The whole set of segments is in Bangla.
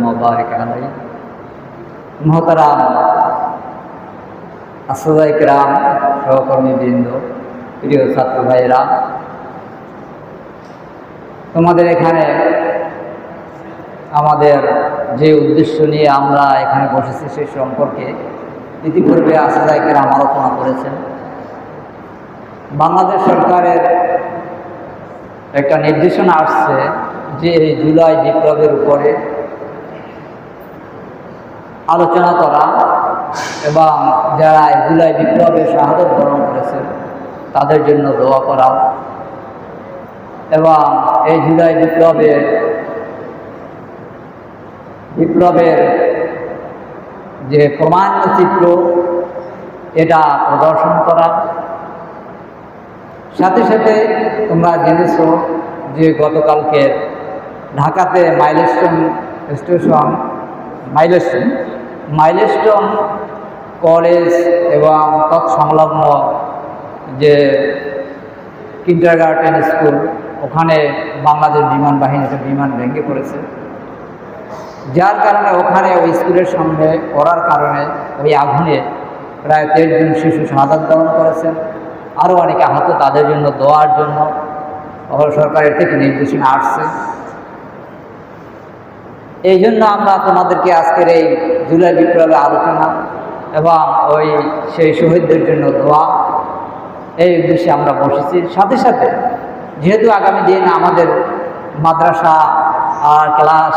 وبارك عليه محترم আসসাদায়ে কেরাম, সহকর্মীবৃন্দ, প্রিয় ছাত্র ভাইয়েরা, তোমাদের এখানে আমাদের যে উদ্দেশ্য নিয়ে আমরা এখানে বসেছি সে সম্পর্কে ইতিপূর্বে আসসাদায়ে কেরাম আলোচনা করেছেন। বাংলাদেশ সরকারের একটা নির্দেশনা আসছে যে এই জুলাই বিপ্লবের উপরে আলোচনা করা এবং যারা জুলাই বিপ্লবে শাহাদত বরণ করেছেন তাদের জন্য দোয়া করা এবং এই জুলাই বিপ্লবের যে প্রমাণ্য চিত্র এটা প্রদর্শন করা। সাথে সাথে তোমরা জেনেছো যে গতকালকে ঢাকাতে মাইলস্টোন কলেজ এবং তৎসংলগ্ন যে কিন্ডারগার্টেন স্কুল, ওখানে বাংলাদেশ বিমান বাহিনী একটা বিমান ভেঙে পড়েছে, যার কারণে ওখানে ওই স্কুলের সামনে পড়ার কারণে ওই আগুনে প্রায় 13 জন শিশু শাহাদাত বরণ করেছেন। আরও অনেকে আহত, তাদের জন্য দোয়ার জন্য সরকারের থেকে নির্দেশনা আসছে। এই জন্য আমরা তোমাদেরকে আজকের এই জুলাই বিপ্লবে আলোচনা এবং সেই শহীদদের জন্য দোয়া, এই উদ্দেশ্যে আমরা বসেছি। সাথে সাথে যেহেতু আগামী দিন আমাদের মাদ্রাসা আর ক্লাস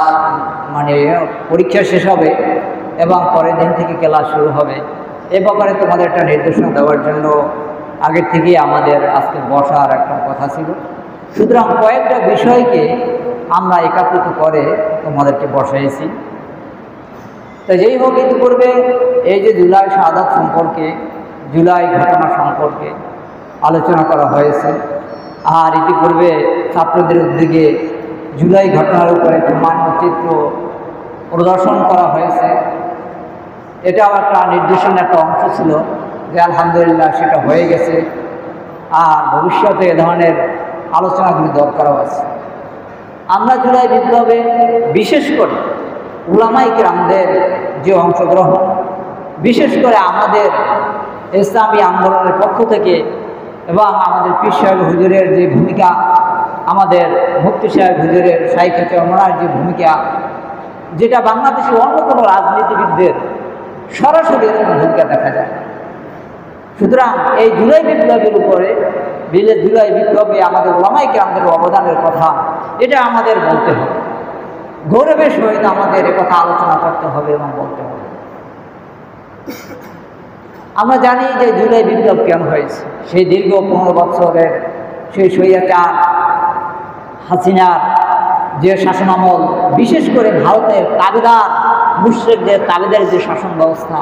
পরীক্ষা শেষ হবে এবং পরের দিন থেকে ক্লাস শুরু হবে, এ ব্যাপারে তোমাদের একটা নির্দেশনা দেওয়ার জন্য আগের থেকেই আমাদের আজকে বসার একটা কথা ছিল। সুতরাং কয়েকটা বিষয়কে আমরা একত্রিত করে তোমাদেরকে বসাইছি। তো যেই হোক, ইতিপূর্বে এই যে জুলাই শাহাদাত সম্পর্কে, জুলাই ঘটনা সম্পর্কে আলোচনা করা হয়েছে, আর ইতিপূর্বে ছাত্রদের উদ্যোগে জুলাই ঘটনার উপরে প্রমাণ্য চিত্র প্রদর্শন করা হয়েছে। এটাও একটা নির্দেশনের একটা অংশ ছিল যে আলহামদুলিল্লাহ সেটা হয়ে গেছে, আর ভবিষ্যতে এ ধরনের আলোচনাগুলি দরকারও আছে। আমরা জুলাই বিপ্লবে বিশেষ করে উলামায়ে কেরামদের যে অংশগ্রহণ, বিশেষ করে আমাদের ইসলামী আন্দোলনের পক্ষ থেকে এবং আমাদের পীর সাহেব হুজুরের যে ভূমিকা, আমাদের মুফতি সাহেব হুজুরের শাইখে চরমনার যে ভূমিকা, যেটা বাংলাদেশের অন্য কোনো রাজনীতিবিদদের সরাসরি ভূমিকা দেখা যায়। সুতরাং এই জুলাই বিপ্লবের উপরে জুলাই বিপ্লবে আমাদের উলামায়ে কেরামদের অবদানের কথা এটা আমাদের বলতে হবে, গৌরবের সহিত আমাদের এ কথা আলোচনা করতে হবে এবং বলতে হবে। আমরা জানি যে জুলাই বিপ্লব কেন হয়েছে। সেই দীর্ঘ 15 বছরের সেই স্বৈরাচার হাসিনার যে শাসনামল, বিশেষ করে ভারতের তাবেদার মুশরিকদের তাবেদার যে শাসন ব্যবস্থা,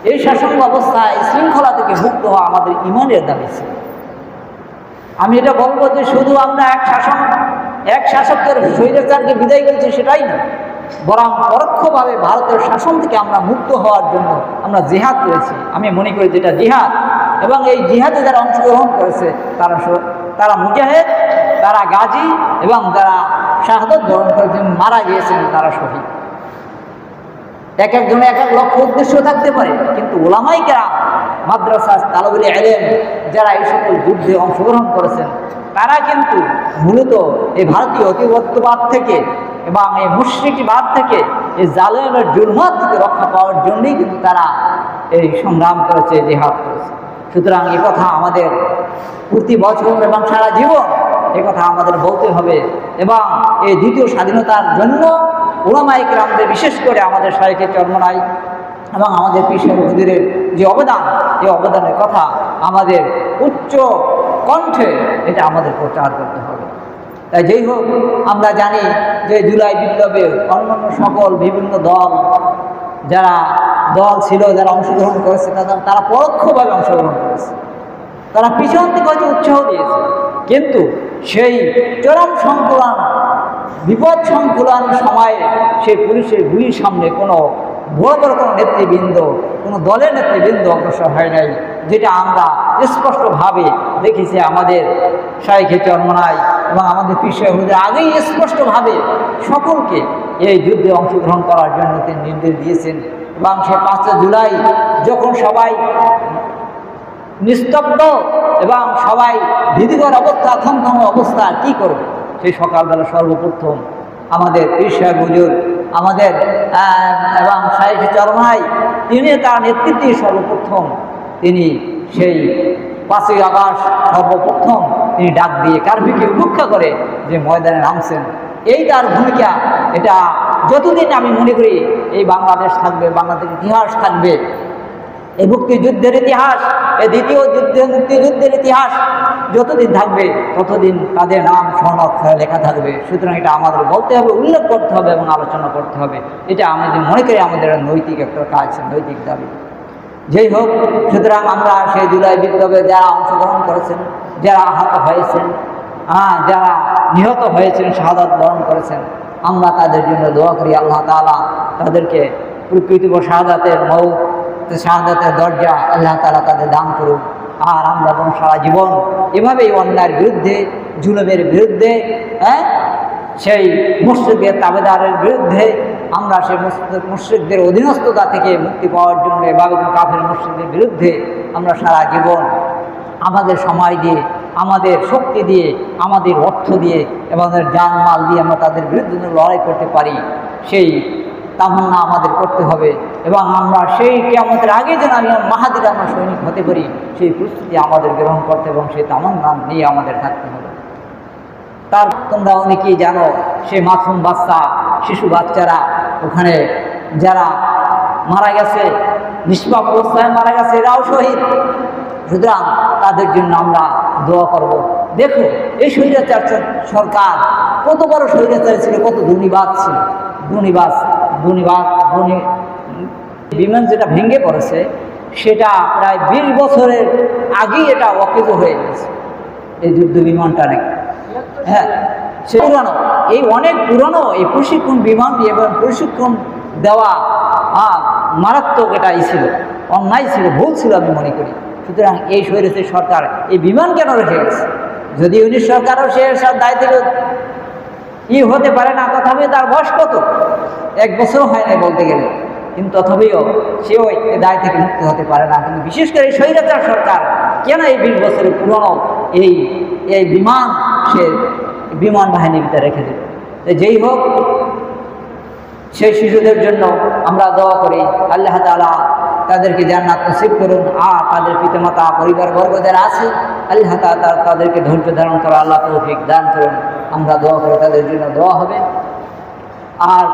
এই শাসন ব্যবস্থায় শৃঙ্খলা থেকে মুক্ত হওয়া আমাদের ইমানের দাবি ছিল। আমি এটা বলবো যে শুধু আমরা এক শাসকের স্বৈরাচারকে বিদায় করেছি সেটাই না, বরং পরোক্ষভাবে ভারতের শাসন থেকে আমরা মুক্ত হওয়ার জন্য আমরা জিহাদ করেছি। আমি মনে করি যেটা জিহাদ, এবং এই জিহাদে যারা অংশগ্রহণ করেছে তারা মুজাহিদ, তারা গাজী, এবং যারা শাহাদত বরণ করেছেন, মারা গিয়েছেন, তারা শহীদ। এক একজনে এক এক লক্ষ্য উদ্দেশ্য থাকতে পারে, কিন্তু উলামায়ে কেরাম, মাদ্রাসা তালেবুল ইলম যারা এই সকল যুদ্ধে অংশগ্রহণ করেছেন, তারা কিন্তু মূলত এই ভারতীয় অধিপত্যবাদ থেকে এবং এই মুশরিকবাদ থেকে, এই জালেমের জুলমাত থেকে রক্ষা পাওয়ার জন্যই কিন্তু তারা এই সংগ্রাম করেছে, জিহাদ করেছে। সুতরাং এ কথা আমাদের প্রতি বছর এবং সারা জীবন এ কথা আমাদের বলতে হবে। এবং এই দ্বিতীয় স্বাধীনতার জন্য উলামায়ে কেরামদের, বিশেষ করে আমাদের শাইখে চরমনাই এবং আমাদের পীর সাহেব হুজুরের যে অবদান, এই অবদানের কথা আমাদের উচ্চ কণ্ঠে এটা আমাদের প্রচার করতে হবে। তাই যেই হোক, আমরা জানি যে জুলাই বিপ্লবে অন্যান্য সকল বিভিন্ন দল ছিল, যারা অংশগ্রহণ করেছে, তারা পরোক্ষভাবে অংশগ্রহণ করেছে, তারা পিছন থেকে হয়তো উৎসাহ দিয়েছে, কিন্তু সেই চরম সংকুলান, বিপদ সংকুলান সময়ে সেই পুলিশের গুলির সামনে কোনো বড় বড় কোনো নেতৃবৃন্দ, কোনো দলের নেতৃবৃন্দ অগ্রসর হয় নাই, যেটা আমরা স্পষ্টভাবে দেখেছি আমাদের শাইখে চরমনাই এবং আমাদের পীর সাহেব হুজুর আগেই স্পষ্টভাবে সকলকে এই যুদ্ধে অংশগ্রহণ করার জন্য তিনি নির্দেশ দিয়েছেন। এবং সে 5 জুলাই যখন সবাই নিস্তব্ধ এবং সবাই ভীতিকর অবস্থা, থমথম অবস্থা, কি করবে, সেই সকালবেলা সর্বপ্রথম আমাদের পীর সাহেব হুজুর আমাদের এবং শাইখ চরমাই তিনি তার নেতৃত্বে সর্বপ্রথম তিনি সেই 5ই আগস্ট সর্বপ্রথম তিনি ডাক দিয়ে কারফিউকে উপেক্ষা করে যে ময়দানে নামছেন। এই তার ভূমিকা, এটা যতদিন আমি মনে করি এই বাংলাদেশ থাকবে, বাংলাদেশের ইতিহাস থাকবে, এই মুক্তিযুদ্ধের ইতিহাস, এই দ্বিতীয় মুক্তিযুদ্ধের ইতিহাস যতদিন থাকবে ততদিন তাদের নাম স্বর্ণাক্ষরে লেখা থাকবে। সুতরাং এটা আমাদের বলতে হবে, উল্লেখ করতে হবে এবং আলোচনা করতে হবে। এটা আমাদের মনে করি আমাদের নৈতিক একটা কাজ, নৈতিক দাবি। যেই হোক, সুতরাং আমরা সেই জুলাই বিপ্লবে যারা অংশগ্রহণ করেছেন, যারা আহত হয়েছেন, যারা নিহত হয়েছেন, শাহাদাত বরণ করেছেন, আমরা তাদের জন্য দোয়া করি আল্লাহ তাআলা তাদেরকে প্রকৃত শাহাদাতের মৌত, শাহাদাতের দরজা আল্লাহ তাআলা তাদের দান করুন। আর আমরা যেন সারা জীবন এভাবেই অন্যায়ের বিরুদ্ধে, জুলুমের বিরুদ্ধে, সেই মুশরিকদের তাবেদারের বিরুদ্ধে, আমরা সেই মুশরিকদের অধীনস্থতা থেকে মুক্তি পাওয়ার জন্য এভাবে কাফের মুশরিকদের বিরুদ্ধে আমরা সারা জীবন আমাদের সময় দিয়ে, আমাদের শক্তি দিয়ে, আমাদের অর্থ দিয়ে এবং আমাদের জানমাল দিয়ে আমরা তাদের বিরুদ্ধে লড়াই করতে পারি, সেই তামান্না আমাদের করতে হবে। এবং আমরা সেই কিয়ামতের আগে যেন মাহাদির আমরা সৈনিক হতে পারি, সেই প্রস্তুতি আমাদের গ্রহণ করতে এবং সেই তামান্না নিয়ে আমাদের থাকতে হবে। তার তোমরা অনেকেই জানো, সেই মাসুম বাচ্চা, শিশু বাচ্চারা ওখানে যারা মারা গেছে, নিষ্পাপ অবস্থায় মারা গেছে, এরাও শহীদ। সুতরাং তাদের জন্য আমরা দোয়া করব। দেখো এই স্বৈরাচার সরকার কত বড় স্বৈরাচার ছিল, কত দুর্নীতিবাজ ছিল, বিমান যেটা ভেঙে পড়েছে সেটা প্রায় 20 বছরের আগেই এটা অকেজ হয়ে গেছে, এই যুদ্ধ বিমানটা নাকি। হ্যাঁ, সে পুরানো, এই অনেক পুরানো এই প্রশিক্ষণ বিমান এবং প্রশিক্ষণ দেওয়া মারাত্মক এটাই ছিল, অন্যায় ছিল, ভুল ছিল আমি মনে করি। সুতরাং এই স্বৈরাচার সরকার এই বিমান কেন রেখে গেছে? যদি উনি সরকারও সে সব দায়িত্ব হতে পারে না, তথাপি তার বয়স কত, 1 বছরও হয় না বলতে গেলে, কিন্তু তথাপিও সেও এই দায় থেকে মুক্ত হতে পারে না। কিন্তু বিশেষ করে এই স্বৈরাচার সরকার কেন এই 20 বছরের পুরনো এই বিমান সে বিমান বাহিনীর ভিতরে রেখে দেবে? যেই হোক, সেই শিশুদের জন্য আমরা দোয়া করি আল্লাহ তাআলা তাদেরকে জান্নাত নসিব করুন। আর তাদের পিতামাতা, পরিবারবর্গ যারা আছে, আল্লাহ তাআলা তাদেরকে ধৈর্য ধারণ করা আল্লাহ তৌফিক দান করুন। আমরা দোয়া করি, তাদের জন্য দোয়া হবে। আর